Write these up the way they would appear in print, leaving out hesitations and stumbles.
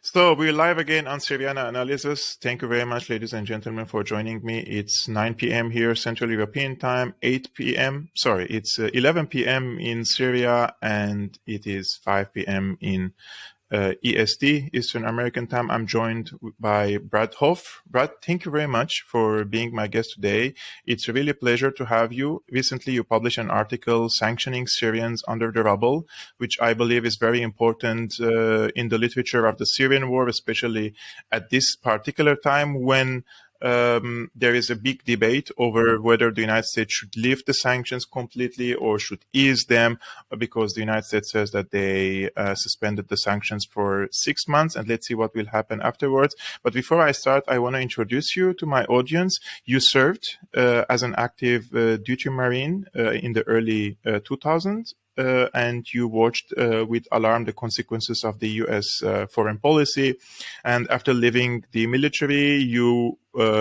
So we're live again on Syriana analysis. Thank you very much, ladies and gentlemen, for joining me. It's 9 p.m. here, Central European time, 8 p.m. Sorry, it's 11 p.m. in Syria, and it is 5 p.m. in EST, Eastern American time. I'm joined by Brad Hoff. Brad, thank you very much for being my guest today. It's really a pleasure to have you. Recently, you published an article, Sanctioning Syrians Under the Rubble, which I believe is very important in the literature of the Syrian war, especially at this particular time when there is a big debate over whether the United States should lift the sanctions completely or should ease them, because the United States says that they suspended the sanctions for 6 months, and let's see what will happen afterwards. But before I start, I want to introduce you to my audience. You served as an active duty Marine in the early 2000s. And you watched with alarm the consequences of the U.S. Foreign policy. And after leaving the military, you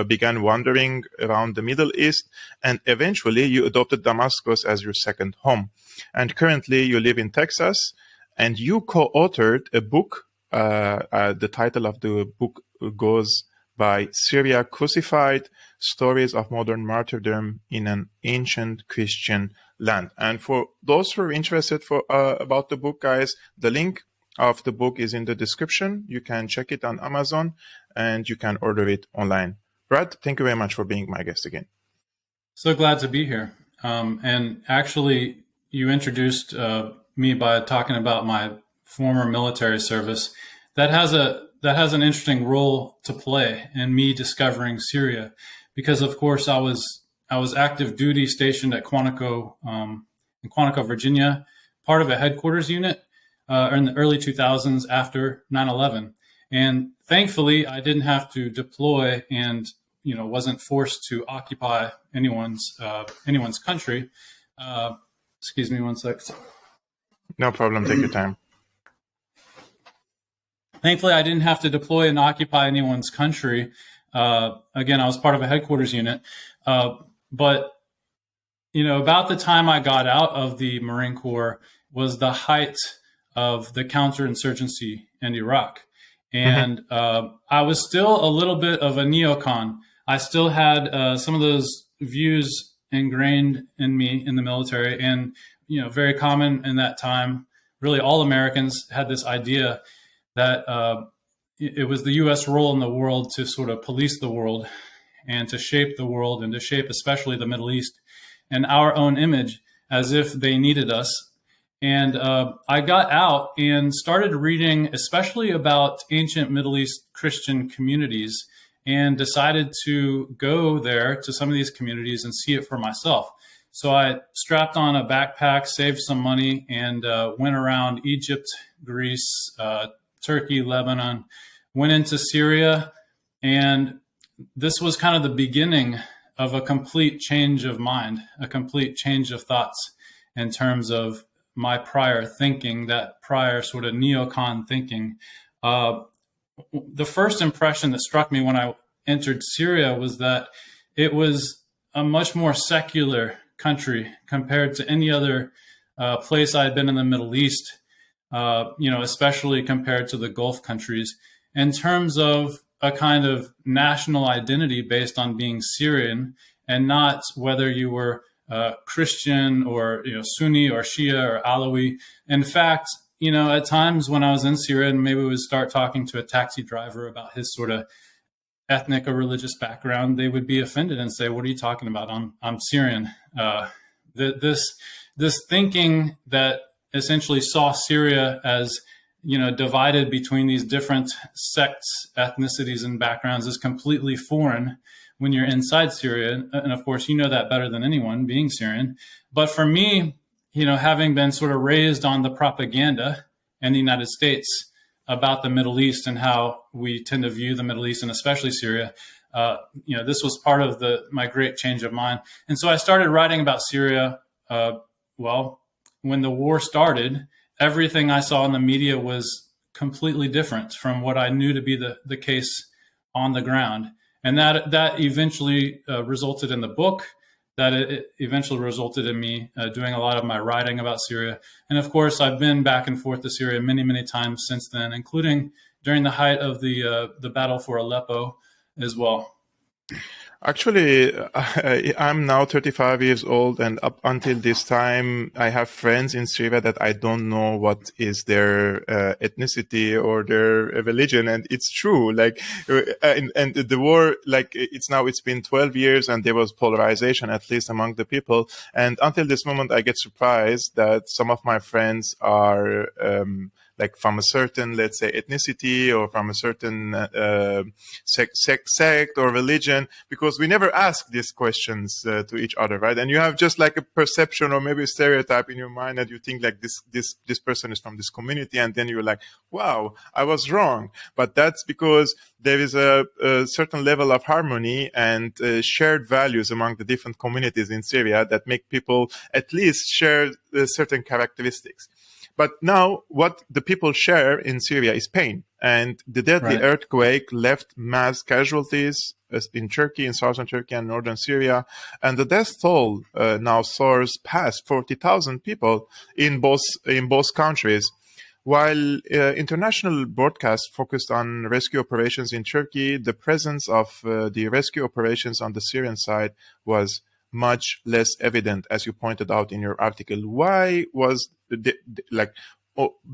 began wandering around the Middle East, and eventually you adopted Damascus as your second home. And currently you live in Texas, and you co-authored a book. The title of the book goes by Syria Crucified, Stories of Modern Martyrdom in an Ancient Christian Land. And for those who are interested about the book, guys, the link of the book is in the description. You can check it on Amazon and you can order it online. Brad, thank you very much for being my guest again. So glad to be here. And actually, you introduced me by talking about my former military service. That has an interesting role to play in me discovering Syria, because of course I was active duty stationed at Quantico, in Quantico, Virginia, part of a headquarters unit in the early 2000s after 9/11. And thankfully, I didn't have to deploy and wasn't forced to occupy anyone's country. Excuse me one sec. No problem. Take your time. Thankfully, I didn't have to deploy and occupy anyone's country. Again, I was part of a headquarters unit. But, about the time I got out of the Marine Corps was the height of the counterinsurgency in Iraq. And I was still a little bit of a neocon. I still had some of those views ingrained in me in the military. And, very common in that time, really all Americans had this idea that it was the U.S. role in the world to sort of police the world and to shape the world and to shape especially the Middle East and our own image as if they needed us. And I got out and started reading especially about ancient Middle East Christian communities and decided to go there to some of these communities and see it for myself. So I strapped on a backpack, saved some money, and went around Egypt, Greece, Turkey, Lebanon, went into Syria, and this was kind of the beginning of a complete change of mind, a complete change of thoughts in terms of my prior thinking, that prior sort of neocon thinking. The first impression that struck me when I entered Syria was that it was a much more secular country compared to any other place I had been in the Middle East. Especially compared to the Gulf countries, in terms of a kind of national identity based on being Syrian and not whether you were Christian or Sunni or Shia or Alawi. In fact, at times when I was in Syria and maybe we would start talking to a taxi driver about his sort of ethnic or religious background, they would be offended and say, "What are you talking about? I'm Syrian." This thinking that essentially saw Syria as, divided between these different sects, ethnicities, and backgrounds is completely foreign when you're inside Syria. And of course, you know that better than anyone, being Syrian. But for me, having been sort of raised on the propaganda in the United States about the Middle East and how we tend to view the Middle East and especially Syria, this was part of my great change of mind. And so I started writing about Syria, when the war started, everything I saw in the media was completely different from what I knew to be the case on the ground. And that eventually resulted in the book that it eventually resulted in me doing a lot of my writing about Syria. And of course, I've been back and forth to Syria many, many times since then, including during the height of the battle for Aleppo as well. Actually, I'm now 35 years old, and up until this time, I have friends in Syria that I don't know what is their ethnicity or their religion, and it's true. Like, and the war, like it's been 12 years, and there was polarization, at least among the people. And until this moment, I get surprised that some of my friends are like from a certain, let's say, ethnicity or from a certain sect or religion, because we never ask these questions to each other, right? And you have just like a perception or maybe a stereotype in your mind that you think like this person is from this community, and then you're like, wow, I was wrong. But that's because there is a certain level of harmony and shared values among the different communities in Syria that make people at least share certain characteristics. But now what the people share in Syria is pain. And the deadly earthquake left mass casualties in Turkey, in southern Turkey and northern Syria. And the death toll now soars past 40,000 people in both countries. While international broadcasts focused on rescue operations in Turkey, the presence of the rescue operations on the Syrian side was much less evident, as you pointed out in your article. Why was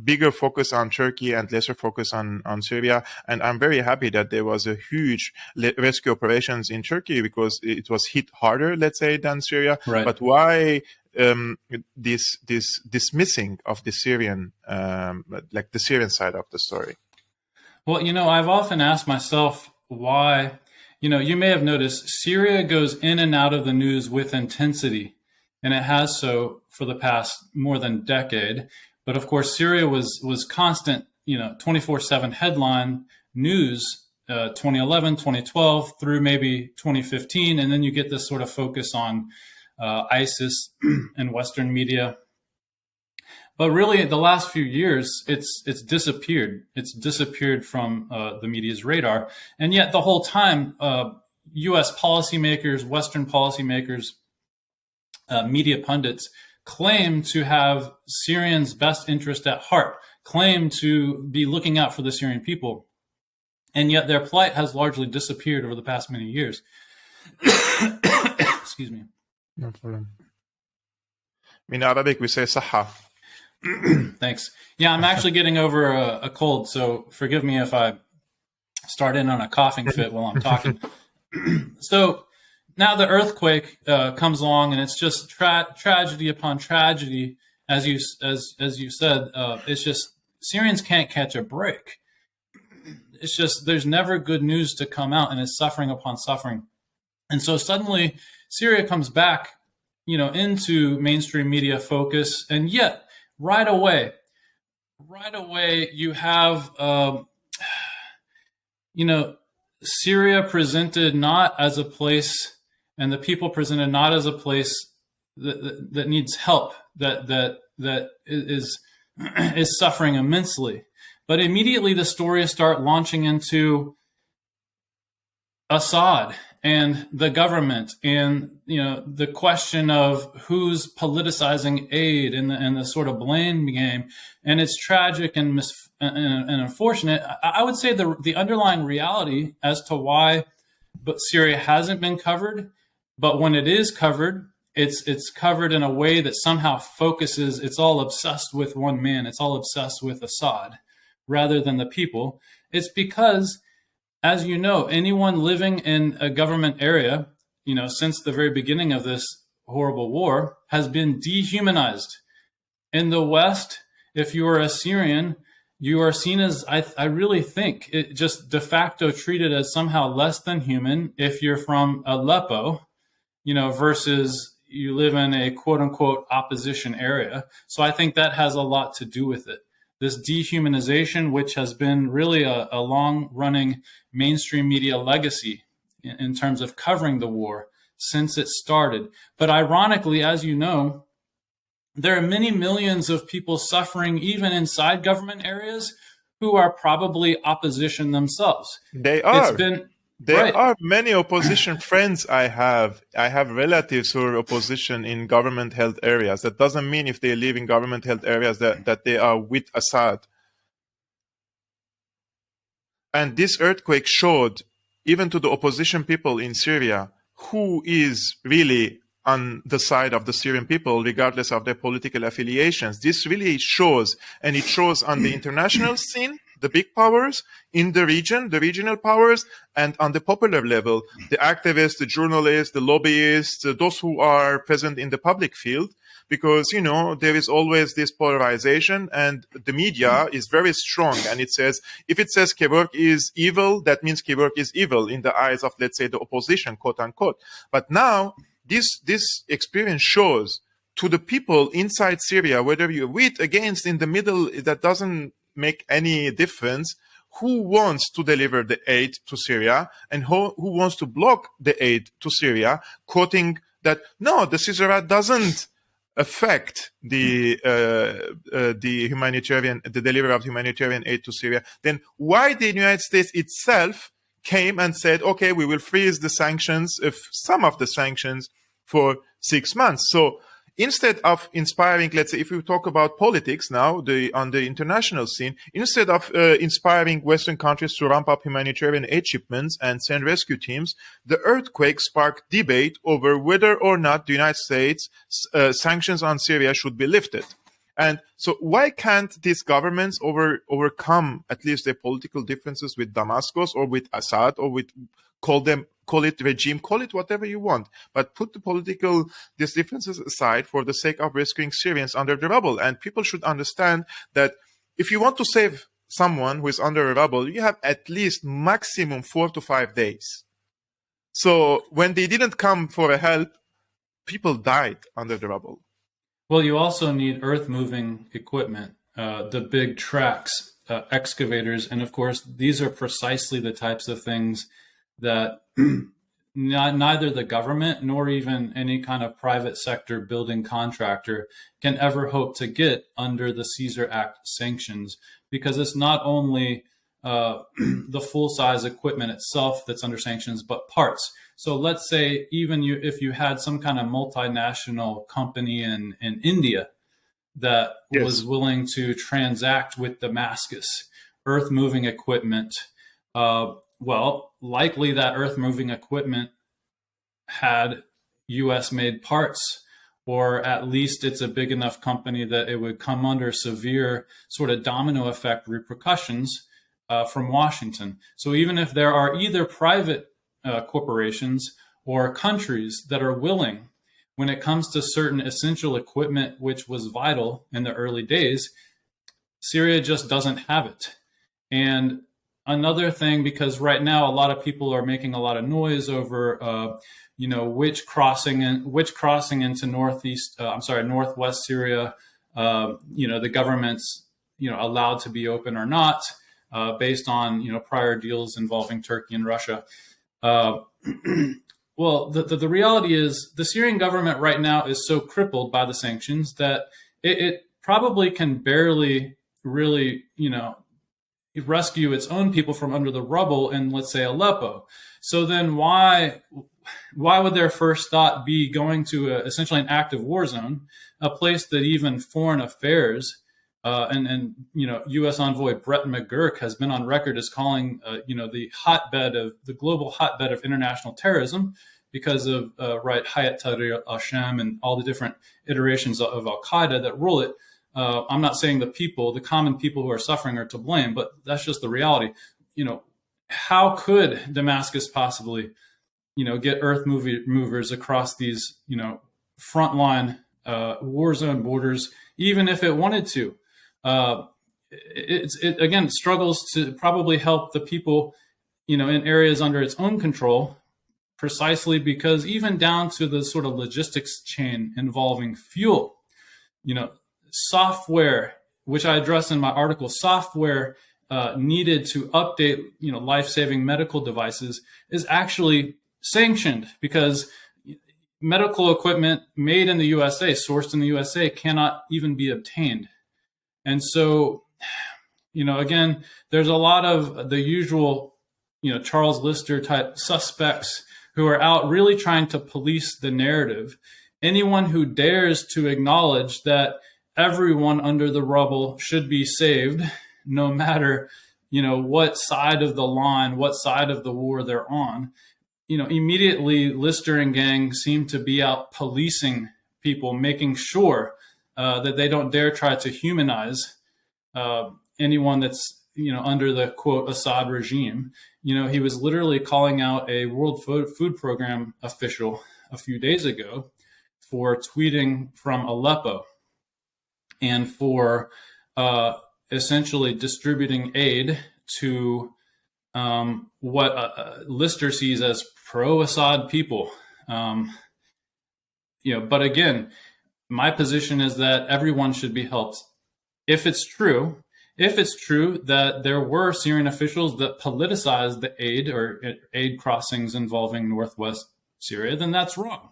bigger focus on Turkey and lesser focus on Syria? And I'm very happy that there was a huge rescue operations in Turkey because it was hit harder, let's say, than Syria. Right. But why this dismissing of the Syrian, like the Syrian side of the story? Well, I've often asked myself why. You may have noticed Syria goes in and out of the news with intensity, and it has so for the past more than a decade. But of course, Syria was constant, 24/7 headline news, 2011, 2012 through maybe 2015. And then you get this sort of focus on ISIS and Western media. But really, the last few years, it's disappeared. It's disappeared from the media's radar. And yet the whole time, U.S. policymakers, Western policymakers, media pundits claim to have Syrians' best interest at heart, claim to be looking out for the Syrian people. And yet their plight has largely disappeared over the past many years. Excuse me. No problem. In Arabic, we say saha. Thanks. Yeah, I'm actually getting over a cold, so forgive me if I start in on a coughing fit while I'm talking. So now the earthquake comes along, and it's just tragedy upon tragedy, as you said. It's just Syrians can't catch a break. It's just there's never good news to come out, and it's suffering upon suffering. And so suddenly Syria comes back, into mainstream media focus, and yet right away, you have, Syria presented not as a place, and the people presented not as a place that needs help, that is suffering immensely. But immediately the stories start launching into Assad and the government, and the question of who's politicizing aid, and the sort of blame game, and it's tragic and unfortunate. I would say the underlying reality as to why, but Syria hasn't been covered, but when it is covered, it's covered in a way that somehow focuses. It's all obsessed with one man. It's all obsessed with Assad, rather than the people. It's because, as you know, anyone living in a government area, since the very beginning of this horrible war, has been dehumanized. In the West, if you are a Syrian, you are seen as, I really think, it just de facto treated as somehow less than human if you're from Aleppo, versus you live in a quote unquote opposition area. So I think that has a lot to do with it. This dehumanization, which has been really a long-running mainstream media legacy in terms of covering the war since it started. But ironically, as you know, there are many millions of people suffering even inside government areas who are probably opposition themselves. They are. There are many opposition friends I have. I have relatives who are opposition in government-held areas. That doesn't mean if they live in government-held areas that they are with Assad. And this earthquake showed, even to the opposition people in Syria, who is really on the side of the Syrian people, regardless of their political affiliations. This really shows, and it shows on the international scene, the big powers, in the region, the regional powers, and on the popular level, the activists, the journalists, the lobbyists, those who are present in the public field. Because, you know, there is always this polarization, and the media is very strong. And it says, if it says Kevork is evil, that means Kevork is evil in the eyes of, let's say, the opposition, quote unquote. But now this experience shows to the people inside Syria, whether you're with, against, in the middle, that doesn't make any difference, who wants to deliver the aid to Syria and who wants to block the aid to Syria, quoting that, no, the Caesarea doesn't affect the delivery of humanitarian aid to Syria. Then why the United States itself came and said, okay, we will freeze the sanctions, if some of the sanctions, for 6 months. So instead of inspiring, let's say, if we talk about politics now, on the international scene, instead of inspiring Western countries to ramp up humanitarian aid shipments and send rescue teams, the earthquake sparked debate over whether or not the United States sanctions on Syria should be lifted. And so why can't these governments overcome at least their political differences with Damascus or with Assad, or with, call it regime, call it whatever you want, but put these differences aside for the sake of rescuing Syrians under the rubble. And people should understand that if you want to save someone who is under a rubble, you have at least maximum 4 to 5 days. So when they didn't come for help, people died under the rubble. Well, you also need earth-moving equipment, the big tracks, excavators, and of course, these are precisely the types of things that neither the government nor even any kind of private sector building contractor can ever hope to get under the Caesar Act sanctions, because it's not only the full-size equipment itself that's under sanctions, but parts. So let's say even if you had some kind of multinational company in India that Yes. was willing to transact with Damascus, earth-moving equipment, well, likely that earth-moving equipment had U.S.-made parts, or at least it's a big enough company that it would come under severe sort of domino effect repercussions from Washington. So even if there are either private corporations or countries that are willing, when it comes to certain essential equipment, which was vital in the early days, Syria just doesn't have it. And another thing, because right now a lot of people are making a lot of noise over, which crossing into northwest Syria, the government's, allowed to be open or not, based on, prior deals involving Turkey and Russia. Well, the reality is the Syrian government right now is so crippled by the sanctions that it probably can barely really, rescue its own people from under the rubble in, let's say, Aleppo. So then why would their first thought be going to essentially an active war zone, a place that even foreign affairs and U.S. envoy Brett McGurk has been on record as calling the global hotbed of international terrorism because of Hayat Tahrir al-Sham and all the different iterations of al-Qaeda that rule it. I'm not saying the common people who are suffering are to blame, but that's just the reality. How could Damascus possibly, get earth movers across these, frontline war zone borders, even if it wanted to? It again struggles to probably help the people, in areas under its own control, precisely because even down to the sort of logistics chain involving fuel, software, which I address in my article, software needed to update, life-saving medical devices is actually sanctioned because medical equipment made in the USA, sourced in the USA, cannot even be obtained. And so, again, there's a lot of the usual Charles Lister type suspects who are out really trying to police the narrative. Anyone who dares to acknowledge that everyone under the rubble should be saved, no matter, what side of the line, what side of the war they're on, immediately Lister and gang seem to be out policing people, making sure that they don't dare try to humanize anyone that's under the quote Assad regime. He was literally calling out a World Food Program official a few days ago for tweeting from Aleppo and for essentially distributing aid to what Lister sees as pro-Assad people. But again, my position is that everyone should be helped. If it's true that there were Syrian officials that politicized the aid or aid crossings involving northwest Syria, then that's wrong.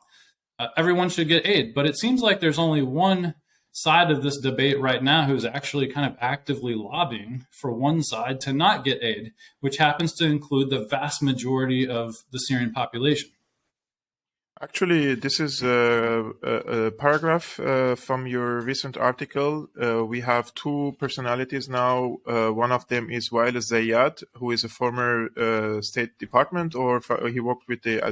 Everyone should get aid. But it seems like there's only one side of this debate right now who's actually kind of actively lobbying for one side to not get aid, which happens to include the vast majority of the Syrian population. Actually, this is a paragraph from your recent article. We have two personalities now. One of them is Wael Zayed, who is a former State Department, or he worked with the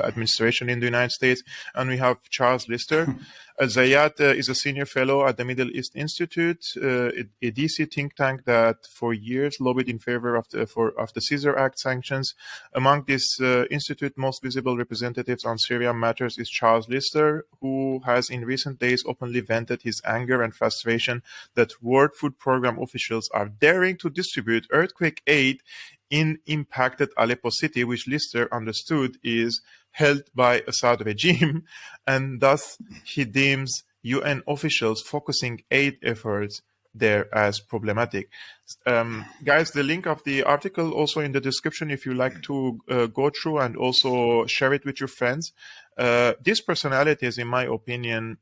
administration in the United States. And we have Charles Lister. Zayed is a senior fellow at the Middle East Institute, a DC think tank that for years lobbied in favor of the Caesar Act sanctions. Among this institute most visible representatives on Syria matters is Charles Lister, who has in recent days openly vented his anger and frustration that World Food Program officials are daring to distribute earthquake aid in impacted Aleppo city, which Lister understood is held by Assad regime, and thus he deems UN officials focusing aid efforts there as problematic. Guys, the link of the article also in the description if you like to go through and also share it with your friends. These personalities, in my opinion,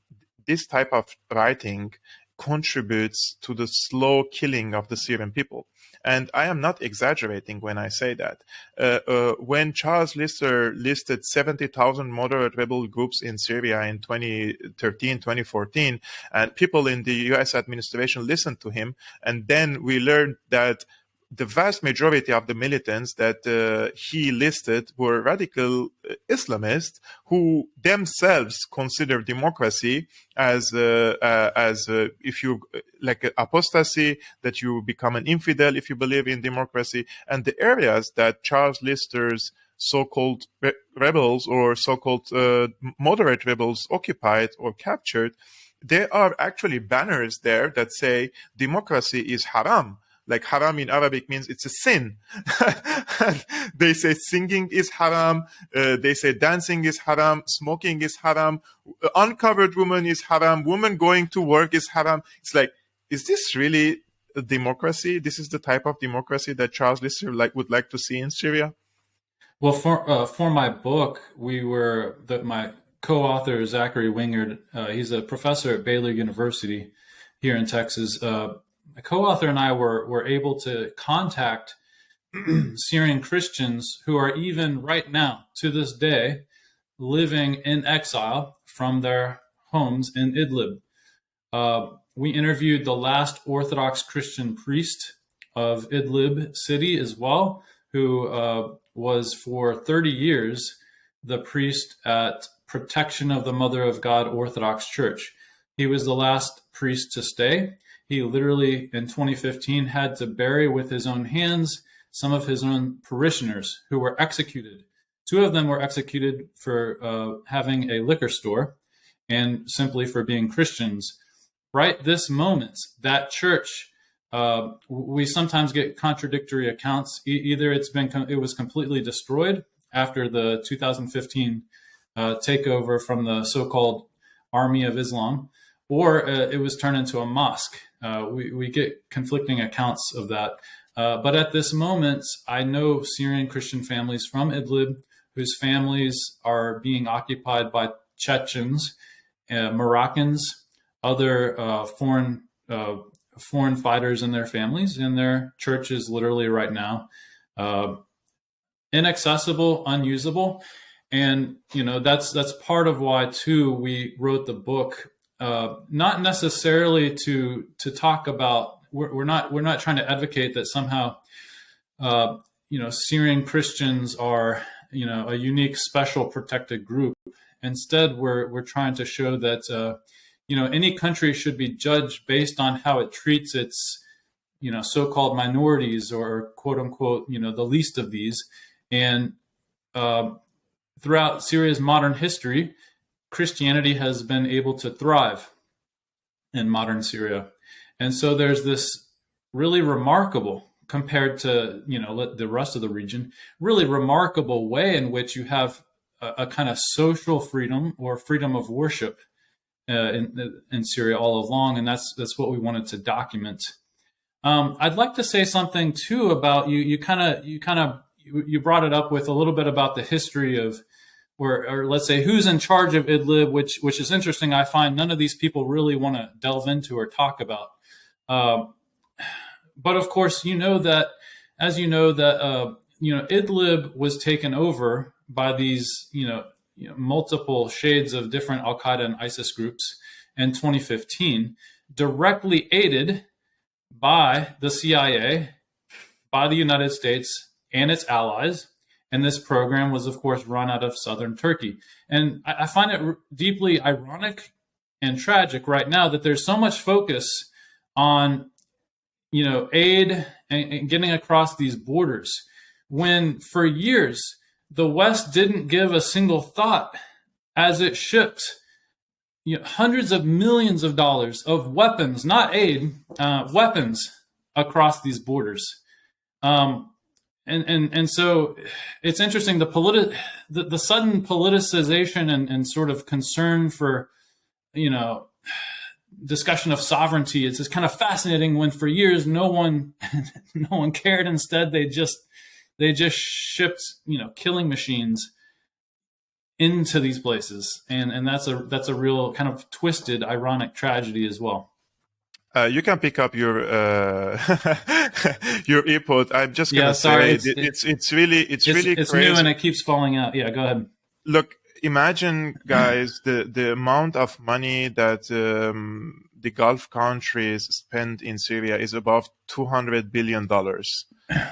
this type of writing contributes to the slow killing of the Syrian people. And I am not exaggerating when I say that. When Charles Lister listed 70,000 moderate rebel groups in Syria in 2013, 2014, and people in the US administration listened to him, and then we learned that the vast majority of the militants that he listed were radical Islamists who themselves consider democracy as if you like apostasy, that you become an infidel if you believe in democracy. And the areas that Charles Lister's so-called rebels or so-called moderate rebels occupied or captured, there are actually banners there that say democracy is haram. Like haram in Arabic means it's a sin. They say singing is haram. They say dancing is haram. Smoking is haram. Uncovered woman is haram. Woman going to work is haram. It's like, is this really a democracy? This is the type of democracy that Charles Lister would like to see in Syria? Well, for my book, my co-author, Zachary Wingard, he's a professor at Baylor University here in Texas. My co-author and I were able to contact Syrian Christians who are even right now, to this day, living in exile from their homes in Idlib. We interviewed the last Orthodox Christian priest of Idlib city as well, who was for 30 years the priest at Protection of the Mother of God Orthodox Church. He was the last priest to stay. He literally, in 2015, had to bury with his own hands some of his own parishioners who were executed. Two of them were executed for having a liquor store and simply for being Christians. Right this moment, that church, we sometimes get contradictory accounts. Either it was completely destroyed after the 2015 takeover from the so-called Army of Islam, or it was turned into a mosque. We get conflicting accounts of that. But at this moment, I know Syrian Christian families from Idlib whose families are being occupied by Chechens, Moroccans, other foreign fighters and their families, and their churches literally right now inaccessible, unusable. And, that's part of why too, we wrote the book, not necessarily to talk about, we're not trying to advocate that somehow, Syrian Christians are, a unique, special, protected group. Instead, we're trying to show that, any country should be judged based on how it treats its, so-called minorities, or quote unquote, the least of these. And throughout Syria's modern history, Christianity has been able to thrive in modern Syria. And so there's this really remarkable, compared to, the rest of the region, really remarkable way in which you have a kind of social freedom, or freedom of worship, in Syria all along. And that's what we wanted to document. I'd like to say something too about you brought it up with a little bit about the history of, or let's say, who's in charge of Idlib, which is interesting. I find none of these people really want to delve into or talk about. But of course, that Idlib was taken over by these, multiple shades of different Al-Qaeda and ISIS groups in 2015, directly aided by the CIA, by the United States and its allies. And this program was, of course, run out of southern Turkey. And I find it deeply ironic and tragic right now that there's so much focus on, aid and getting across these borders, when for years the West didn't give a single thought as it shipped hundreds of millions of dollars of weapons, not aid, weapons across these borders. And so it's interesting, the sudden politicization and sort of concern for, discussion of sovereignty. It's just kind of fascinating when for years no one cared. Instead, they just shipped, killing machines into these places. And that's a real kind of twisted, ironic tragedy as well. You can pick up your your earpod. I'm just gonna say it's really crazy. It's new and it keeps falling out. Yeah, go ahead. Look, imagine, guys, the amount of money that the Gulf countries spend in Syria is above $200 billion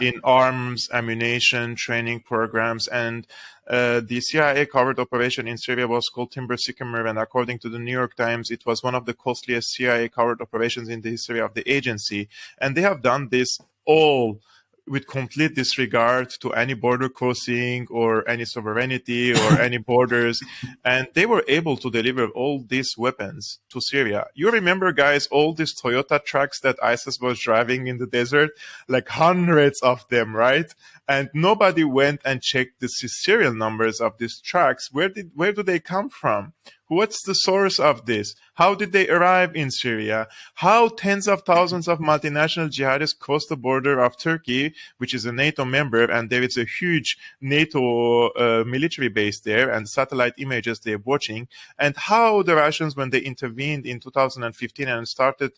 in arms, ammunition, training programs, and the CIA covered operation in Syria was called Timber Sycamore, and according to the New York Times, it was one of the costliest CIA covered operations in the history of the agency. And they have done this all with complete disregard to any border crossing or any sovereignty or any borders. And they were able to deliver all these weapons to Syria. You remember, guys, all these Toyota trucks that ISIS was driving in the desert, like hundreds of them, right? And nobody went and checked the serial numbers of these trucks. Where do they come from? What's the source of this? How did they arrive in Syria? How tens of thousands of multinational jihadists crossed the border of Turkey, which is a NATO member, and there is a huge NATO military base there, and satellite images they're watching, and how the Russians, when they intervened in 2015 and started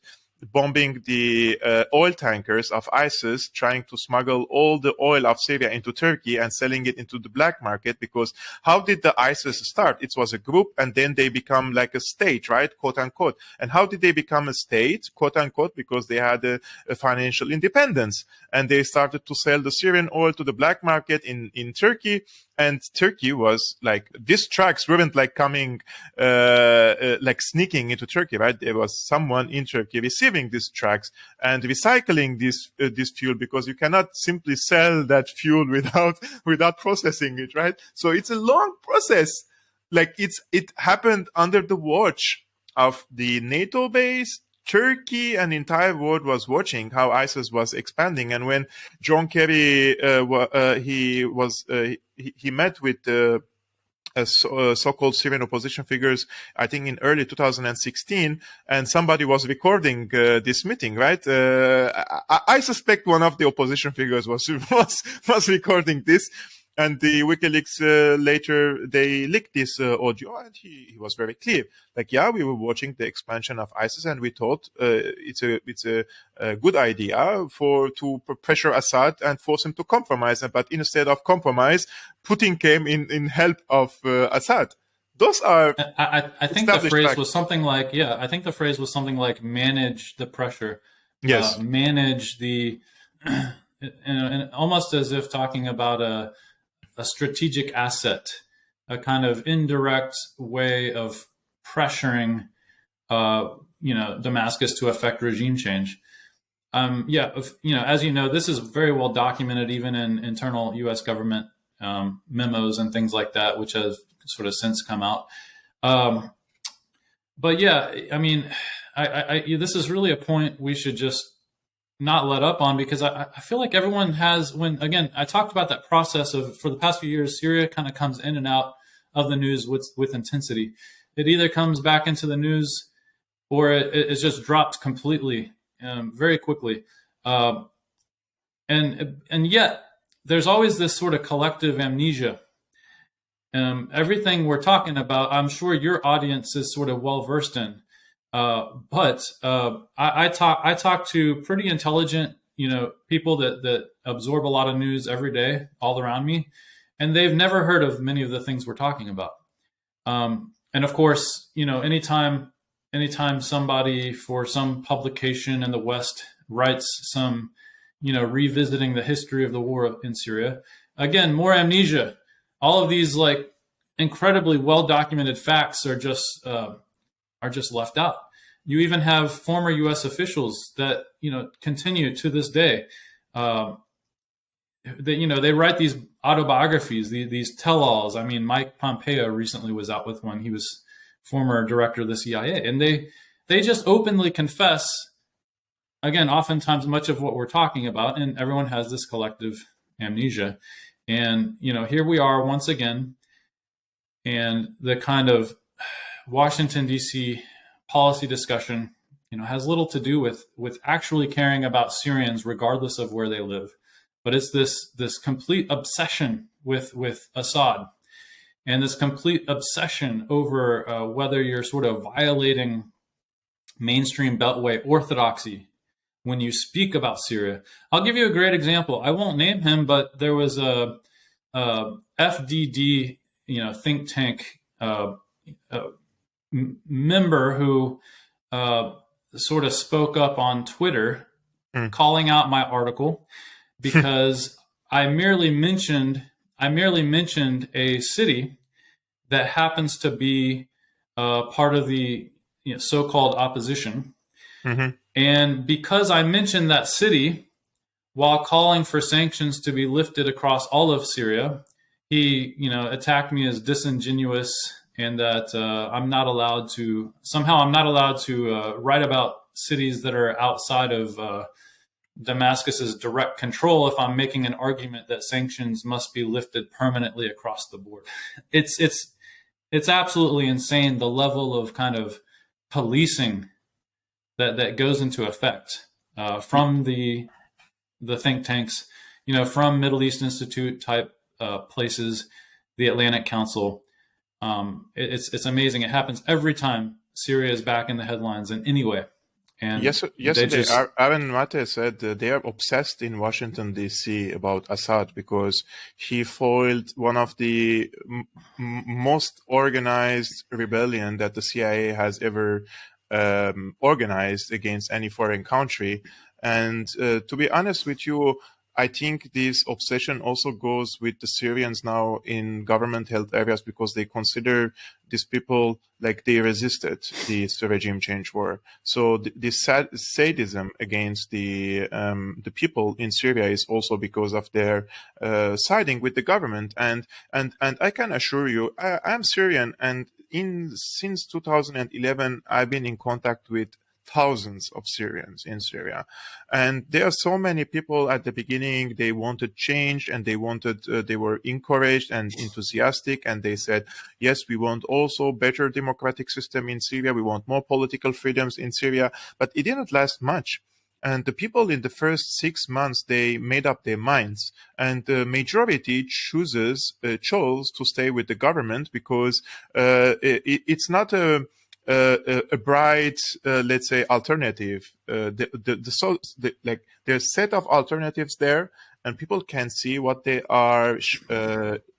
bombing the oil tankers of ISIS, trying to smuggle all the oil of Syria into Turkey and selling it into the black market. Because how did the ISIS start? It was a group, and then they become like a state, right? Quote unquote. And how did they become a state? Quote unquote, because they had a financial independence, and they started to sell the Syrian oil to the black market in Turkey. And Turkey was like, these trucks weren't like coming, like sneaking into Turkey, right? There was someone in Turkey receiving these trucks and recycling this fuel, because you cannot simply sell that fuel without processing it, right? So it's a long process. Like it happened under the watch of the NATO base. Turkey and the entire world was watching how ISIS was expanding. And when John Kerry he met with so-called Syrian opposition figures, I think in early 2016, and somebody was recording this meeting, right? I suspect one of the opposition figures was recording this. And the WikiLeaks later they leaked this audio, and he was very clear. Like, yeah, we were watching the expansion of ISIS, and we thought it's a good idea to pressure Assad and force him to compromise. But instead of compromise, Putin came in help of Assad. Those are I think the phrase was something like, yeah, I think the phrase was something like manage the pressure. Yes. Manage the, and almost as if talking about a strategic asset, a kind of indirect way of pressuring, Damascus to affect regime change. As you know, this is very well documented even in internal U.S. government memos and things like that, which have sort of since come out. But yeah, I mean, this is really a point we should just not let up on, because I feel like everyone has, again, I talked about that process of, for the past few years, Syria kind of comes in and out of the news with intensity. It either comes back into the news or it just drops completely, very quickly. And yet there's always this sort of collective amnesia. Everything we're talking about, I'm sure your audience is sort of well versed in. But I talk to pretty intelligent, people that absorb a lot of news every day all around me, and they've never heard of many of the things we're talking about. And of course, anytime somebody for some publication in the West writes some, revisiting the history of the war in Syria, again, more amnesia. All of these like incredibly well documented facts are just left out. You even have former U.S. officials that continue to this day. They write these autobiographies, these tell-alls. I mean, Mike Pompeo recently was out with one. He was former director of the CIA, and they just openly confess. Again, oftentimes much of what we're talking about, and everyone has this collective amnesia. And here we are once again, and the kind of Washington D.C. policy discussion, has little to do with actually caring about Syrians, regardless of where they live. But it's this complete obsession with Assad, and this complete obsession over whether you're sort of violating mainstream Beltway orthodoxy when you speak about Syria. I'll give you a great example. I won't name him, but there was a FDD, think tank member who sort of spoke up on Twitter, calling out my article because I merely mentioned a city that happens to be part of the so-called opposition. Mm-hmm. And because I mentioned that city while calling for sanctions to be lifted across all of Syria, he attacked me as disingenuous, and that I'm not allowed to write about cities that are outside of Damascus's direct control if I'm making an argument that sanctions must be lifted permanently across the board. It's absolutely insane, the level of kind of policing that goes into effect from the think tanks, from Middle East Institute type places, the Atlantic Council. It's amazing. It happens every time Syria is back in the headlines in any way. And yesterday, Aaron Mate said they are obsessed in Washington, D.C. about Assad because he foiled one of the most organized rebellion that the CIA has ever organized against any foreign country. And to be honest with you, I think this obsession also goes with the Syrians now in government-held areas because they consider these people like they resisted this regime change war. So this sadism against the people in Syria is also because of their siding with the government. And I can assure you, I'm Syrian, and since 2011, I've been in contact with thousands of Syrians in Syria. And there are so many people at the beginning, they wanted change and they were encouraged and enthusiastic. And they said, yes, we want also better democratic system in Syria. We want more political freedoms in Syria. But it didn't last much. And the people in the first 6 months, they made up their minds, and the majority chose to stay with the government because it's not a bright, let's say, alternative. Like there's a set of alternatives there, and people can see what they are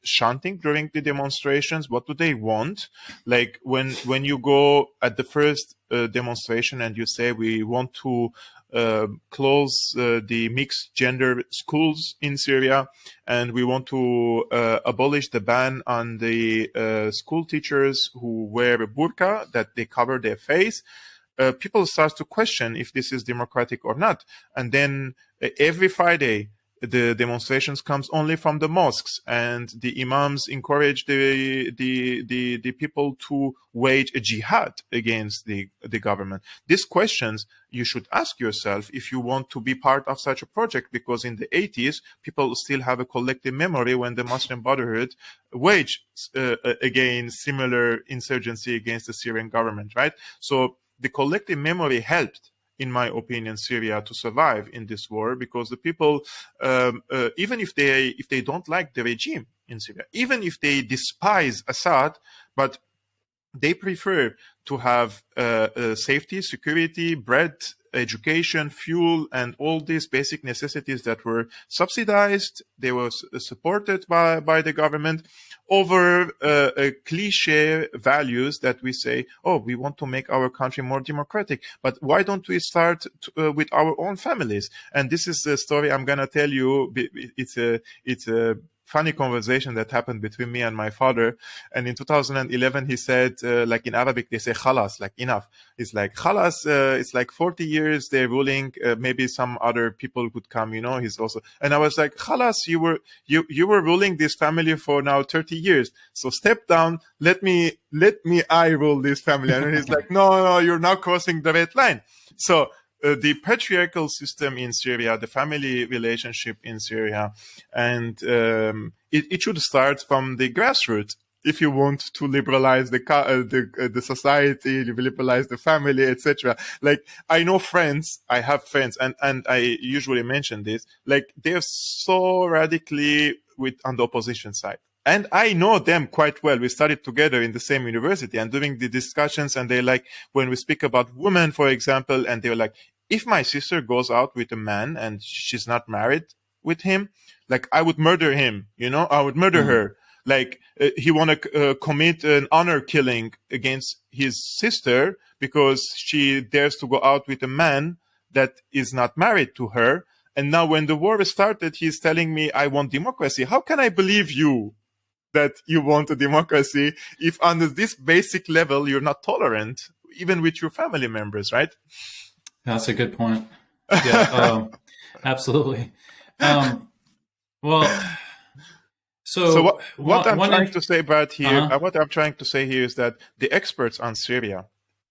chanting during the demonstrations. What do they want? Like when you go at the first demonstration and you say we want to close the mixed gender schools in Syria, and we want to abolish the ban on the school teachers who wear a burqa, that they cover their face. People start to question if this is democratic or not. And then every Friday, the demonstrations comes only from the mosques, and the imams encourage the people to wage a jihad against the government. These questions you should ask yourself if you want to be part of such a project, because in the 80s, people still have a collective memory when the Muslim Brotherhood waged again similar insurgency against the Syrian government, right? So the collective memory helped, in my opinion, Syria to survive in this war, because the people, even if they don't like the regime in Syria, even if they despise Assad, but they prefer to have safety, security, bread, education, fuel, and all these basic necessities that were subsidized, they were supported by the government, over cliche values that we say, oh, we want to make our country more democratic, but why don't we start with our own families? And this is the story I'm going to tell you. It's a funny conversation that happened between me and my father. And in 2011, he said, like in Arabic, they say khalas, like enough. It's like khalas, it's like 40 years they're ruling. Maybe some other people could come, he's also, and I was like, khalas, you were ruling this family for now 30 years. So step down, let me I rule this family. And he's like, no, you're now crossing the red line. So the patriarchal system in Syria, the family relationship in Syria, and it should start from the grassroots. If you want to liberalize the society, liberalize the family, etc. Like I have friends, and I usually mention this. Like they're so radically on the opposition side. And I know them quite well. We studied together in the same university, and during the discussions, and they like, when we speak about women, for example, and they're like, if my sister goes out with a man and she's not married with him, like I would murder him, I would murder her. Like he want to commit an honor killing against his sister because she dares to go out with a man that is not married to her. And now when the war started, he's telling me, I want democracy. How can I believe you that you want a democracy if on this basic level you're not tolerant, even with your family members, right? That's a good point. Yeah, absolutely. Well, so what I'm trying to say, Brad, here, what I'm trying to say here is that the experts on Syria,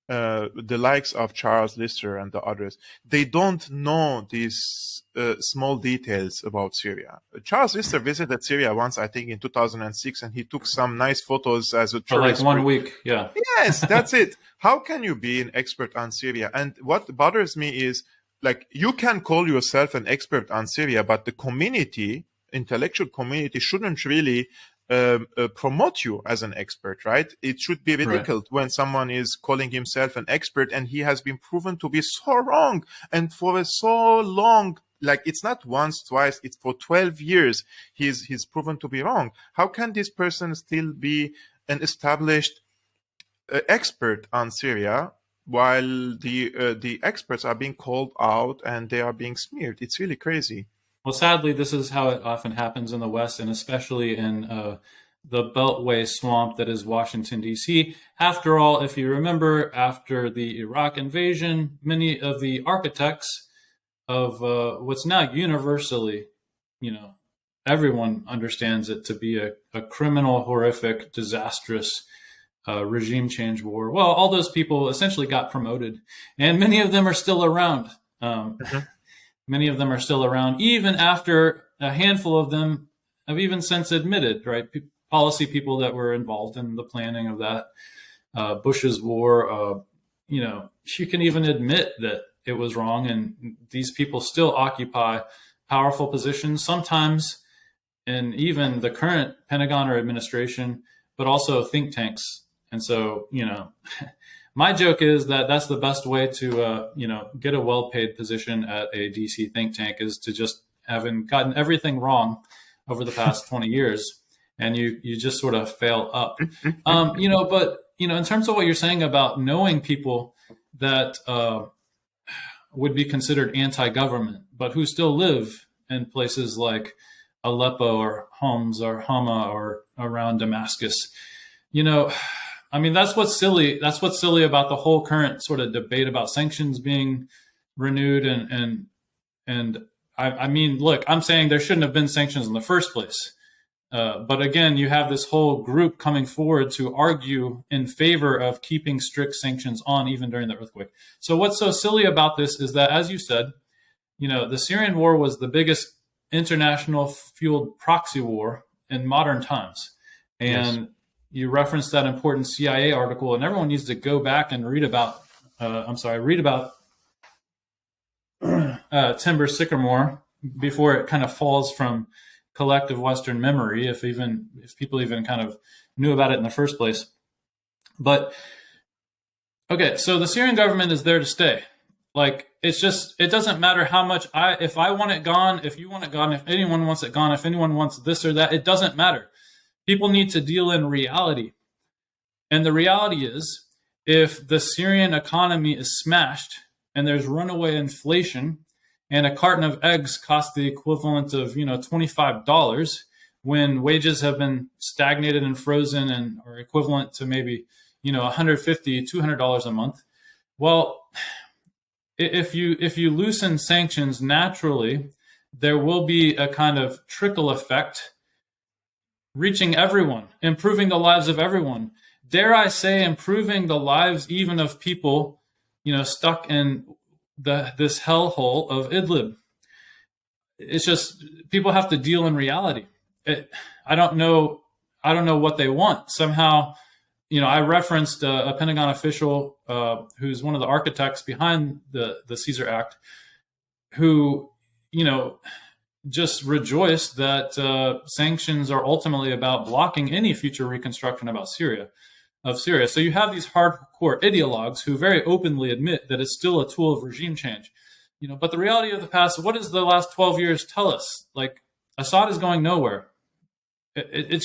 the likes of Charles Lister and the others, they don't know these small details about Syria. Charles Lister visited Syria once, I think in 2006, and he took some nice photos as a tourist. For like 1 week, yeah. Yes, that's it. How can you be an expert on Syria? And what bothers me is, like, you can call yourself an expert on Syria, but the community, intellectual community, shouldn't really promote you as an expert, right? It should be ridiculed when someone is calling himself an expert and he has been proven to be so wrong, and for so long. Like, it's not once, twice, it's for 12 years he's proven to be wrong. How can this person still be an established expert on Syria while the experts are being called out and they are being smeared? It's really crazy. Well, sadly, this is how it often happens in the West, and especially in the Beltway swamp that is Washington, D.C. After all, if you remember, after the Iraq invasion, many of the architects of what's now universally, everyone understands it to be a criminal, horrific, disastrous regime change war. Well, all those people essentially got promoted, and many of them are still around. Many of them are still around, even after a handful of them have even since admitted, right? Policy people that were involved in the planning of that Bush's war, you can even admit that it was wrong. And these people still occupy powerful positions, sometimes in even the current Pentagon or administration, but also think tanks. And so, my joke is that that's the best way to, get a well-paid position at a DC think tank, is to just having gotten everything wrong over the past 20 years, and you just sort of fail up. But in terms of what you're saying about knowing people that would be considered anti-government, but who still live in places like Aleppo or Homs or Hama or around Damascus, that's what's silly. That's what's silly about the whole current sort of debate about sanctions being renewed. And look, I'm saying there shouldn't have been sanctions in the first place. But again, you have this whole group coming forward to argue in favor of keeping strict sanctions on even during the earthquake. So what's so silly about this is that, as you said, the Syrian war was the biggest international fueled proxy war in modern times. And yes, you referenced that important CIA article, and everyone needs to go back and read about Timber Sycamore before it kind of falls from collective Western memory, if people even kind of knew about it in the first place. But okay, so the Syrian government is there to stay. Like, it doesn't matter how much if I want it gone, if you want it gone, if anyone wants it gone, if anyone wants this or that, it doesn't matter. People need to deal in reality. And the reality is, if the Syrian economy is smashed and there's runaway inflation, and a carton of eggs costs the equivalent of, $25, when wages have been stagnated and frozen and are equivalent to maybe, $150, $200 a month. Well, if you loosen sanctions, naturally, there will be a kind of trickle effect reaching everyone, improving the lives of everyone. Dare I say, improving the lives even of people, stuck in this hellhole of Idlib. It's just, people have to deal in reality. I don't know what they want. Somehow, I referenced a Pentagon official who's one of the architects behind the Caesar Act, who, just rejoiced that sanctions are ultimately about blocking any future reconstruction of Syria. So you have these hardcore ideologues who very openly admit that it's still a tool of regime change. But the reality of the past, what does the last 12 years tell us? Like, Assad is going nowhere. It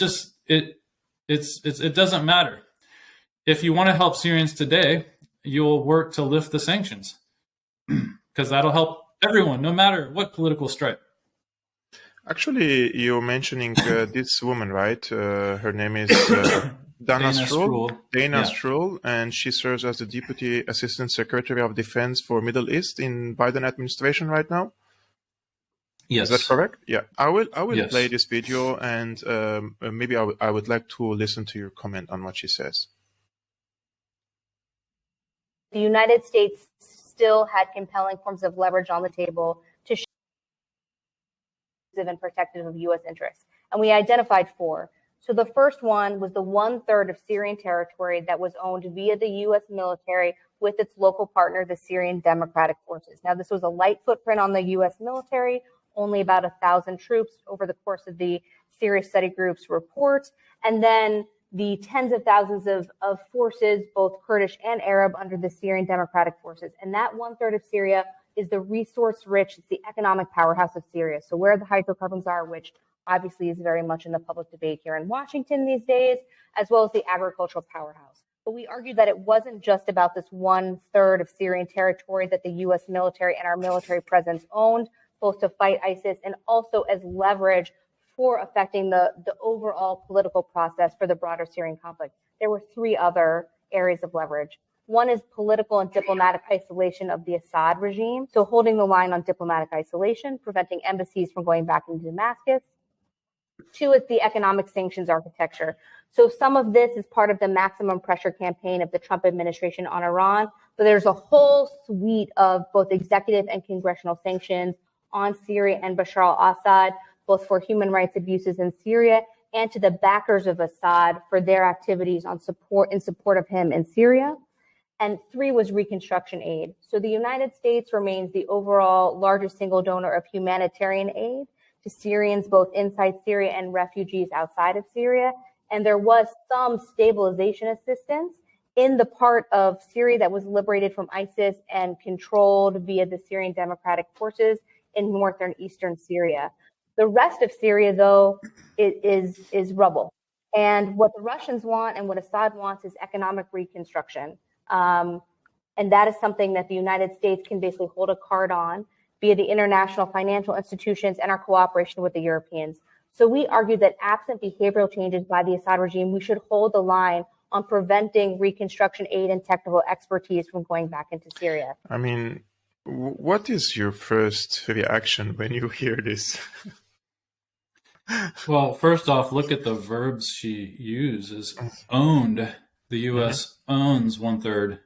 doesn't matter. If you want to help Syrians today, you'll work to lift the sanctions, because that'll help everyone, no matter what political stripe. Actually, you're mentioning this woman, right? Her name is Dana Stroul, and she serves as the Deputy Assistant Secretary of Defense for Middle East in Biden administration right now. Yes. Is that correct? Yeah. I will Yes. play this video, and maybe I would like to listen to your comment on what she says. The United States still had compelling forms of leverage on the table to show and protective of U.S. interests. And we identified 4. So the first one was the 1/3 of Syrian territory that was owned via the U.S. military with its local partner, the Syrian Democratic Forces. Now, this was a light footprint on the U.S. military, only about 1,000 troops over the course of the Syria Study Group's report. And then the tens of thousands of forces, both Kurdish and Arab, under the Syrian Democratic Forces. And that 1/3 of Syria is the resource-rich, it's the economic powerhouse of Syria. So where the hydrocarbons are, which obviously is very much in the public debate here in Washington these days, as well as the agricultural powerhouse. But we argued that it wasn't just about this 1/3 of Syrian territory that the U.S. military and our military presence owned, both to fight ISIS and also as leverage for affecting the overall political process for the broader Syrian conflict. There were 3 other areas of leverage. One is political and diplomatic isolation of the Assad regime, so holding the line on diplomatic isolation, preventing embassies from going back into Damascus. 2 is the economic sanctions architecture. So some of this is part of the maximum pressure campaign of the Trump administration on Iran, but there's a whole suite of both executive and congressional sanctions on Syria and Bashar al-Assad, both for human rights abuses in Syria and to the backers of Assad for their activities in support of him in Syria. and 3 was reconstruction aid. So the United States remains the overall largest single donor of humanitarian aid to Syrians both inside Syria and refugees outside of Syria. And there was some stabilization assistance in the part of Syria that was liberated from ISIS and controlled via the Syrian Democratic Forces in northern eastern Syria. The rest of Syria, though, is rubble. And what the Russians want and what Assad wants is economic reconstruction. And that is something that the United States can basically hold a card on via the international financial institutions and our cooperation with the Europeans. So we argue that absent behavioral changes by the Assad regime, we should hold the line on preventing reconstruction aid and technical expertise from going back into Syria. I mean, what is your first reaction when you hear this? Well, first off, look at the verbs she uses. Owned. The U.S. owns 1/3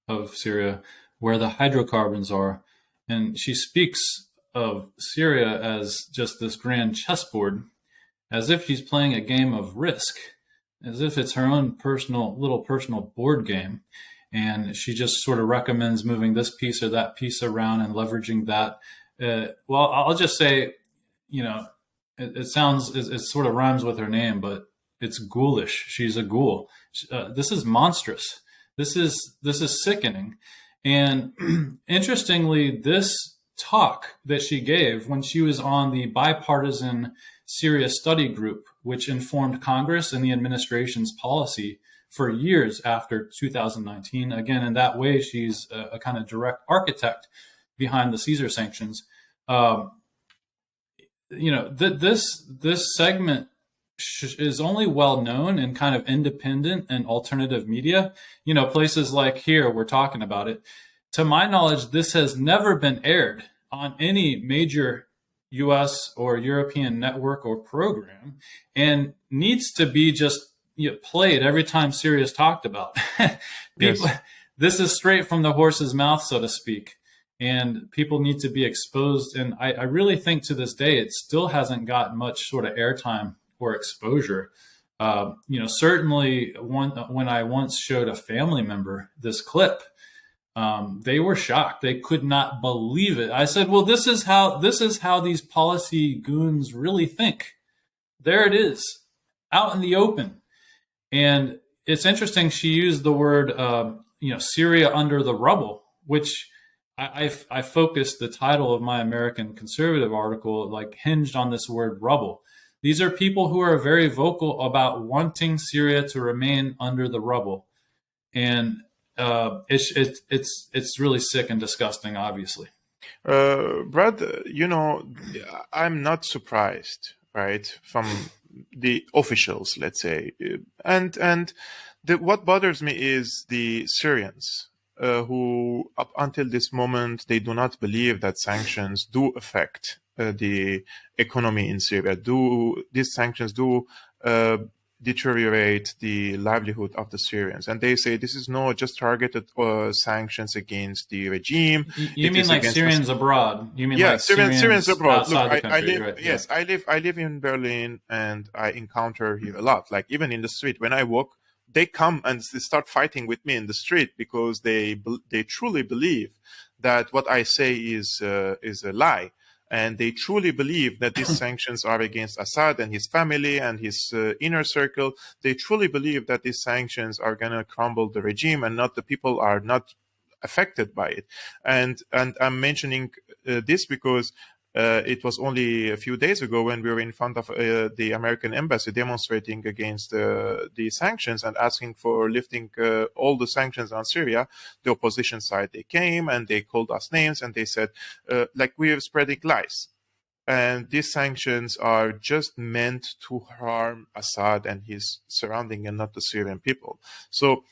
of Syria, where the hydrocarbons are. And she speaks of Syria as just this grand chessboard, as if she's playing a game of Risk, as if it's her own little personal board game. And she just sort of recommends moving this piece or that piece around and leveraging that. Well, I'll just say, it sort of rhymes with her name, but it's ghoulish. She's a ghoul. This is monstrous. This is sickening. And interestingly, this talk that she gave when she was on the bipartisan Syria study group, which informed Congress and the administration's policy for years after 2019. Again, in that way, she's a kind of direct architect behind the Caesar sanctions. This segment is only well known in kind of independent and alternative media. Places like here, we're talking about it. To my knowledge, this has never been aired on any major US or European network or program, and needs to be just played every time Syria is talked about. People, yes. This is straight from the horse's mouth, so to speak. And people need to be exposed. And I really think to this day, it still hasn't got much sort of airtime or exposure. Certainly when I once showed a family member this clip, they were shocked. They could not believe it. I said, well, this is how these policy goons really think. There it is, out in the open. And it's interesting. She used the word, Syria under the rubble, which I focused the title of my American Conservative article, hinged on this word rubble. These are people who are very vocal about wanting Syria to remain under the rubble. And it's really sick and disgusting, obviously. Brad, I'm not surprised, right, from the officials, let's say. And what bothers me is the Syrians. Who, up until this moment, they do not believe that sanctions do affect the economy in Syria. These sanctions do deteriorate the livelihood of the Syrians? And they say this is not just targeted sanctions against the regime. You mean like Syrians abroad? You mean like Syrians abroad. Look, outside the country, right? Yes, I live in Berlin, and I encounter here a lot. Like even in the street, when I walk, they come and they start fighting with me in the street because they truly believe that what I say is a lie, and they truly believe that these sanctions are against Assad and his family and his inner circle. They truly believe that these sanctions are going to crumble the regime, and not the people are not affected by it. And I'm mentioning this because it was only a few days ago when we were in front of the American embassy demonstrating against the sanctions and asking for lifting all the sanctions on Syria. The opposition side, they came and they called us names and they said, we are spreading lies. And these sanctions are just meant to harm Assad and his surrounding and not the Syrian people. So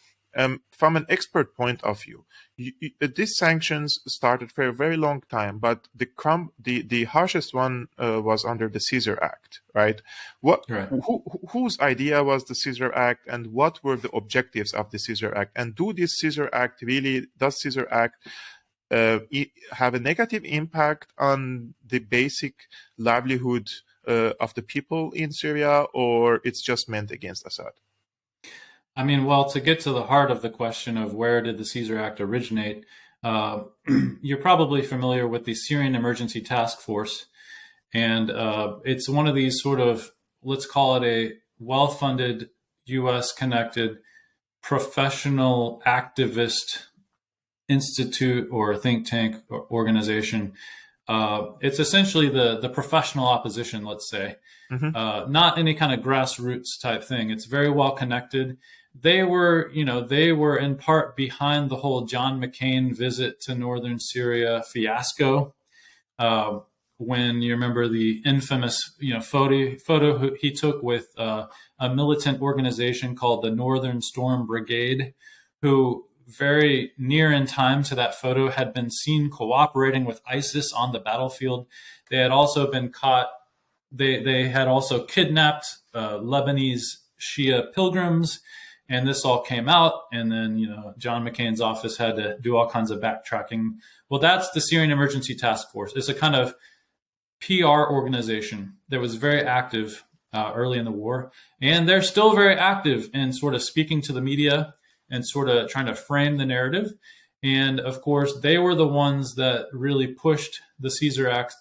from an expert point of view, these sanctions started for a very long time, but the harshest one was under the Caesar Act, right? Whose idea was the Caesar Act, and what were the objectives of the Caesar Act? And does Caesar Act have a negative impact on the basic livelihood of the people in Syria, or it's just meant against Assad? I mean, well, to get to the heart of the question of where did the Caesar Act originate, you're probably familiar with the Syrian Emergency Task Force. And it's one of these sort of, let's call it a well-funded, U.S. connected, professional activist institute or think tank or organization. It's essentially the professional opposition, let's say, not any kind of grassroots type thing. It's very well connected. They were in part behind the whole John McCain visit to northern Syria fiasco. When you remember the infamous, photo he took with a militant organization called the Northern Storm Brigade, who very near in time to that photo had been seen cooperating with ISIS on the battlefield. They had also been caught. They had also kidnapped Lebanese Shia pilgrims, and this all came out. And then, John McCain's office had to do all kinds of backtracking. Well, that's the Syrian Emergency Task Force. It's a kind of PR organization that was very active early in the war, and they're still very active in sort of speaking to the media and sort of trying to frame the narrative. And of course, they were the ones that really pushed the Caesar Act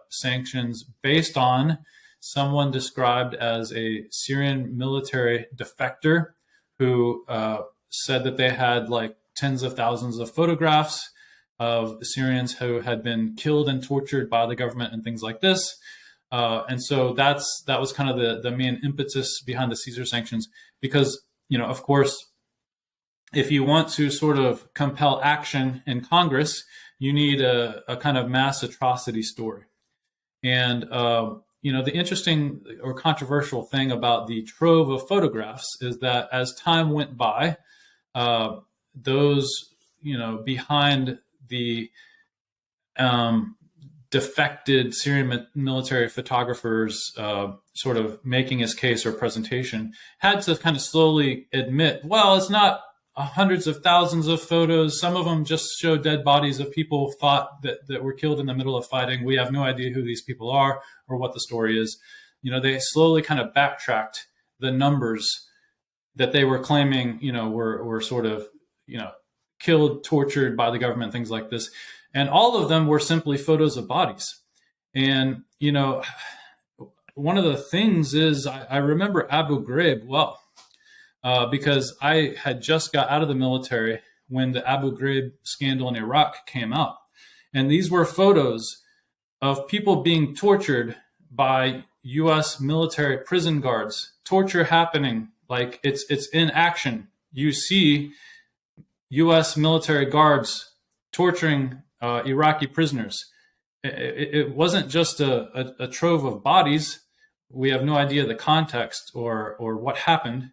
sanctions based on someone described as a Syrian military defector who said that they had like tens of thousands of photographs of Syrians who had been killed and tortured by the government and things like this. And so that was kind of the main impetus behind the Caesar sanctions, because, of course, if you want to sort of compel action in Congress, you need a kind of mass atrocity story. And, the interesting or controversial thing about the trove of photographs is that as time went by, those, behind the defected Syrian military photographers sort of making his case or presentation had to kind of slowly admit, well, it's not hundreds of thousands of photos. Some of them just show dead bodies of people fought that were killed in the middle of fighting. We have no idea who these people are or what the story is. They slowly kind of backtracked the numbers that they were claiming, were sort of, killed, tortured by the government, things like this. And all of them were simply photos of bodies. And, one of the things is I remember Abu Ghraib well, because I had just got out of the military when the Abu Ghraib scandal in Iraq came out. And these were photos of people being tortured by U.S. military prison guards, torture happening, like it's in action. You see U.S. military guards torturing Iraqi prisoners. It wasn't just a trove of bodies. We have no idea the context or what happened.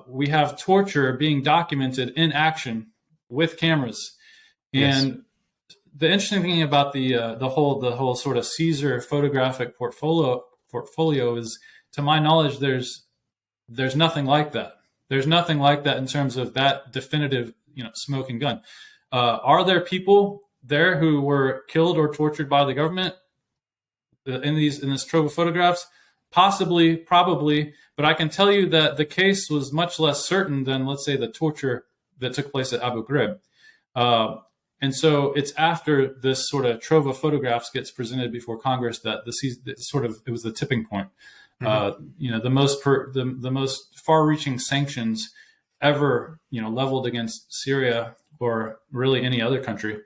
We have torture being documented in action with cameras. And yes. The interesting thing about the whole sort of Caesar photographic portfolio is, to my knowledge, there's nothing like that. There's nothing like that in terms of that definitive, smoking gun. Are there people there who were killed or tortured by the government in this trove of photographs? Possibly, probably, but I can tell you that the case was much less certain than, let's say, the torture that took place at Abu Ghraib. And so it's after this sort of trove of photographs gets presented before Congress that it was the tipping point. Mm-hmm. The most far-reaching sanctions ever, leveled against Syria or really any other country,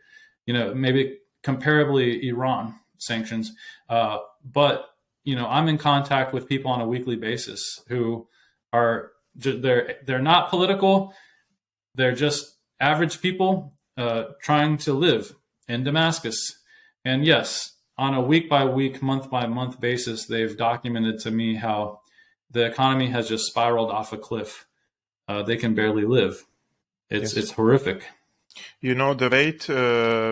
maybe comparably Iran sanctions. But, I'm in contact with people on a weekly basis who are, they're not political. They're just average people trying to live in Damascus. And yes, on a week-by-week, month-by-month basis, they've documented to me how the economy has just spiraled off a cliff. They can barely live. It's horrific. The rate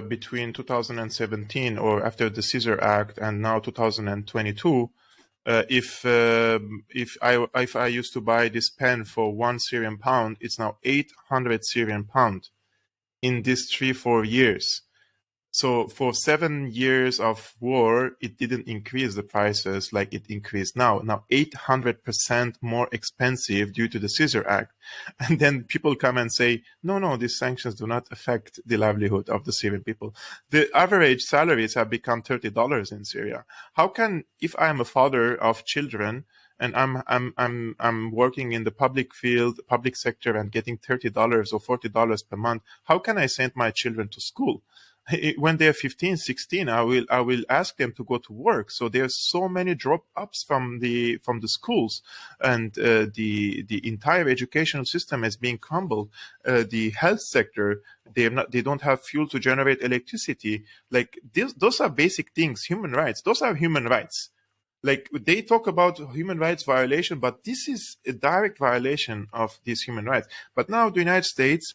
between 2017 or after the Caesar Act and now 2022, if I used to buy this pen for 1 Syrian pound, it's now 800 Syrian pound in these 3-4 years. So for 7 years of war, it didn't increase the prices like it increased now. Now 800% more expensive due to the Caesar Act. And then people come and say, no, these sanctions do not affect the livelihood of the Syrian people. The average salaries have become $30 in Syria. How can, if I am a father of children, and I'm working in the public field, public sector, and getting $30 or $40 per month, how can I send my children to school? When they're 15, 16, I will ask them to go to work. So there's so many drop-ups from the schools, and the entire educational system is being crumbled. The health sector, they don't have fuel to generate electricity. Like those are basic things. Human rights, those are human rights. Like they talk about human rights violation, but this is a direct violation of these human rights. But now the United States,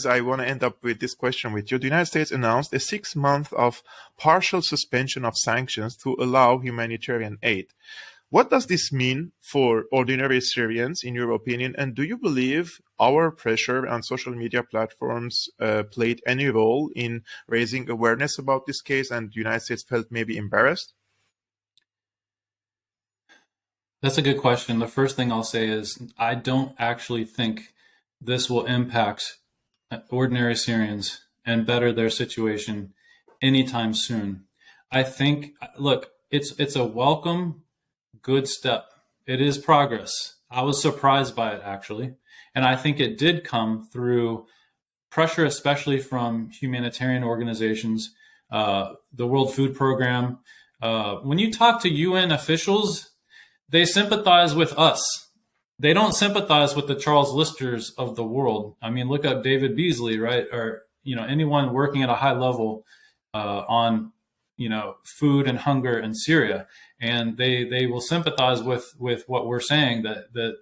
I want to end up with this question with you. The United States announced a 6 month of partial suspension of sanctions to allow humanitarian aid. What does this mean for ordinary Syrians, in your opinion? And do you believe our pressure on social media platforms played any role in raising awareness about this case, and the United States felt maybe embarrassed? That's a good question. The first thing I'll say is I don't actually think this will impact ordinary Syrians and better their situation anytime soon. I think, look, it's a welcome, good step. It is progress. I was surprised by it, actually. And I think it did come through pressure, especially from humanitarian organizations, the World Food Program. When you talk to UN officials, they sympathize with us. They don't sympathize with the Charles Listers of the world. I mean, look up David Beasley, right? Or, anyone working at a high level on, food and hunger in Syria. And they will sympathize with what we're saying, that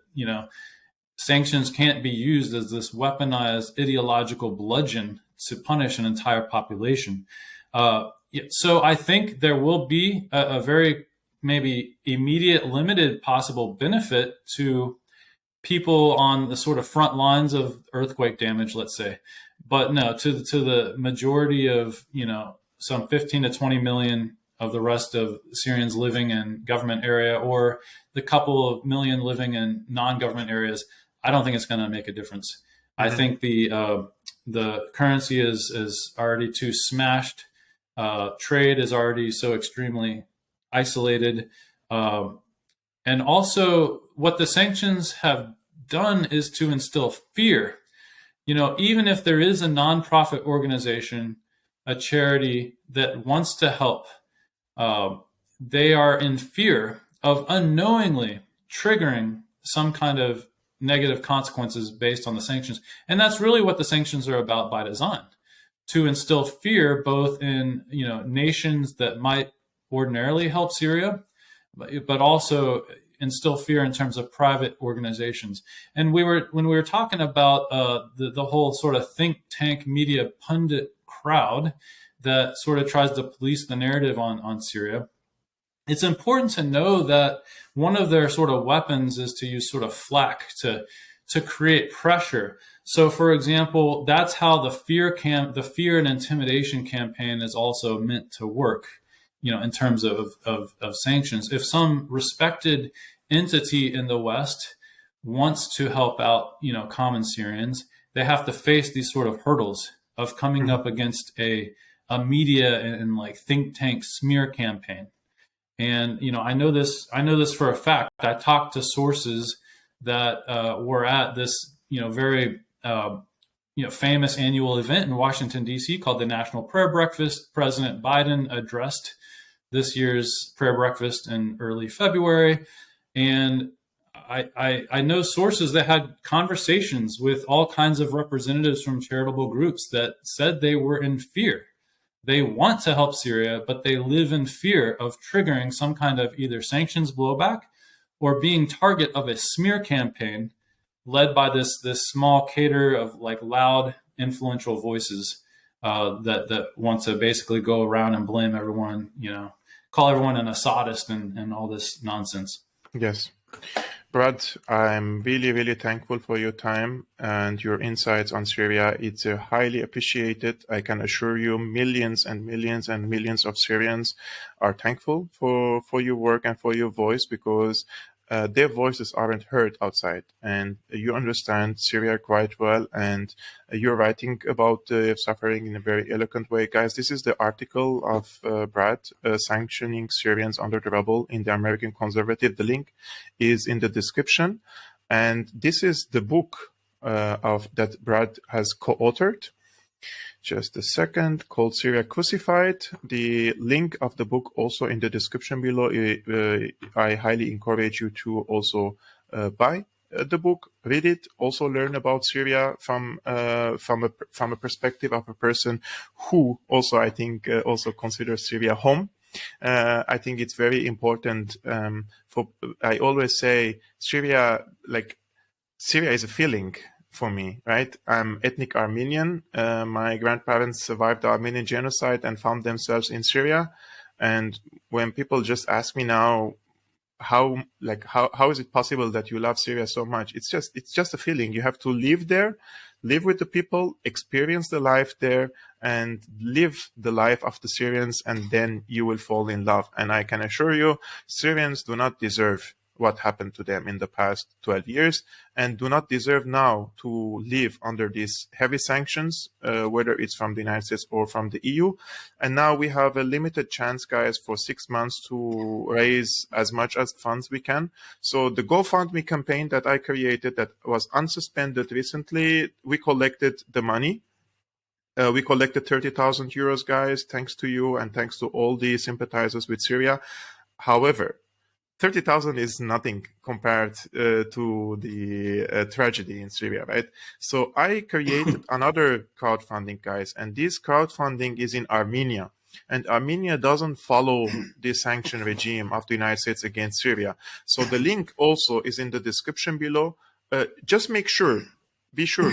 sanctions can't be used as this weaponized ideological bludgeon to punish an entire population. So I think there will be a very maybe immediate, limited possible benefit to people on the sort of front lines of earthquake damage, let's say. But no, to the majority of, some 15 to 20 million of the rest of Syrians living in government area, or the couple of million living in non-government areas, I don't think it's going to make a difference. Mm-hmm. I think the currency is already too smashed. Trade is already so extremely isolated. And also what the sanctions have done is to instill fear. Even if there is a nonprofit organization, a charity that wants to help, they are in fear of unknowingly triggering some kind of negative consequences based on the sanctions. And that's really what the sanctions are about by design, to instill fear both in, nations that might ordinarily help Syria, but also instill fear in terms of private organizations. And when we were talking about the whole sort of think tank media pundit crowd that sort of tries to police the narrative on Syria, it's important to know that one of their sort of weapons is to use sort of flack to create pressure. So, for example, that's how the fear and intimidation campaign is also meant to work, in terms of sanctions. If some respected entity in the West wants to help out, common Syrians, they have to face these sort of hurdles of coming up against a media and like think tank smear campaign. And, I know this for a fact. I talked to sources that were at this, very, famous annual event in Washington, D.C. called the National Prayer Breakfast. President Biden addressed this year's prayer breakfast in early February. And I know sources that had conversations with all kinds of representatives from charitable groups that said they were in fear. They want to help Syria, but they live in fear of triggering some kind of either sanctions blowback or being target of a smear campaign led by this small cadre of like loud, influential voices that want to basically go around and blame everyone, call everyone an Assadist and all this nonsense. Yes. Brad, I'm really, really thankful for your time and your insights on Syria. It's highly appreciated. I can assure you millions and millions and millions of Syrians are thankful for your work and for your voice, because their voices aren't heard outside. And you understand Syria quite well, and you're writing about the suffering in a very eloquent way. Guys, this is the article of Brad, Sanctioning Syrians under the Rubble in the American Conservative. The link is in the description. And this is the book that Brad has co-authored. Just a second, called Syria Crucified. The link of the book also in the description below. I highly encourage you to also buy the book, read it, also learn about Syria from a perspective of a person who also, I think, also considers Syria home. I think it's very important. I always say Syria is a feeling for me, right? I'm ethnic Armenian. My grandparents survived the Armenian genocide and found themselves in Syria. And when people just ask me now, how is it possible that you love Syria so much? It's just a feeling. You have to live there, live with the people, experience the life there, and live the life of the Syrians, and then you will fall in love. And I can assure you, Syrians do not deserve what happened to them in the past 12 years and do not deserve now to live under these heavy sanctions, whether it's from the United States or from the EU. And now we have a limited chance, guys, for 6 months to raise as much as funds we can. So the GoFundMe campaign that I created, that was unsuspended recently, we collected the money. We collected 30,000 euros, guys, thanks to you and thanks to all the sympathizers with Syria. However, 30,000 is nothing compared to the tragedy in Syria, right? So I created another crowdfunding, guys, and this crowdfunding is in Armenia. And Armenia doesn't follow the sanction regime of the United States against Syria. So the link also is in the description below. Just be sure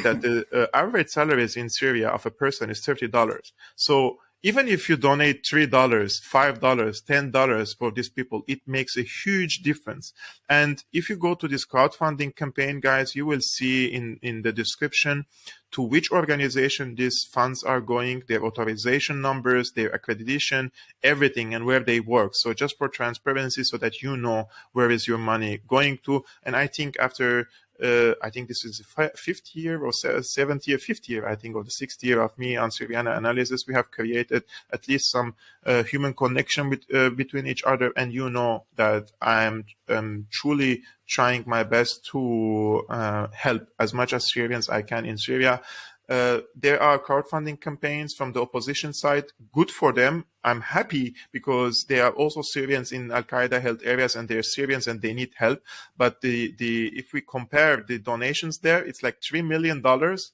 that the average salaries in Syria of a person is $30. So even if you donate $3, $5, $10 for these people, it makes a huge difference. And if you go to this crowdfunding campaign, guys, you will see in the description to which organization these funds are going, their authorization numbers, their accreditation, everything, and where they work. So just for transparency, so that you know where is your money going to. And I think after I think this is the fifth year or fifth year, I think, or the sixth year of me on Syriana analysis, we have created at least some human connection between each other. And you know that I'm truly trying my best to help as much as Syrians I can in Syria. There are crowdfunding campaigns from the opposition side. Good for them. I'm happy because there are also Syrians in Al-Qaeda held areas, and they're Syrians and they need help. But if we compare the donations there, it's like $3 million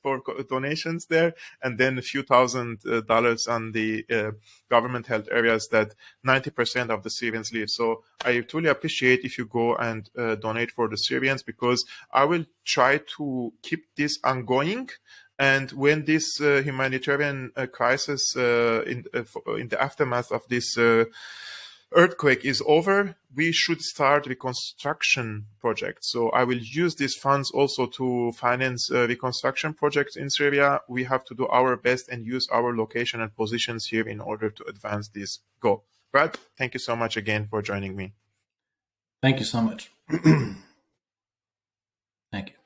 for donations there, and then a few $1,000 on the government held areas that 90% of the Syrians live. So I truly appreciate if you go and donate for the Syrians, because I will try to keep this ongoing. And when this humanitarian crisis in the aftermath of this earthquake is over, we should start reconstruction projects. So I will use these funds also to finance reconstruction projects in Syria. We have to do our best and use our location and positions here in order to advance this goal. Brad, thank you so much again for joining me. Thank you so much. Thank you.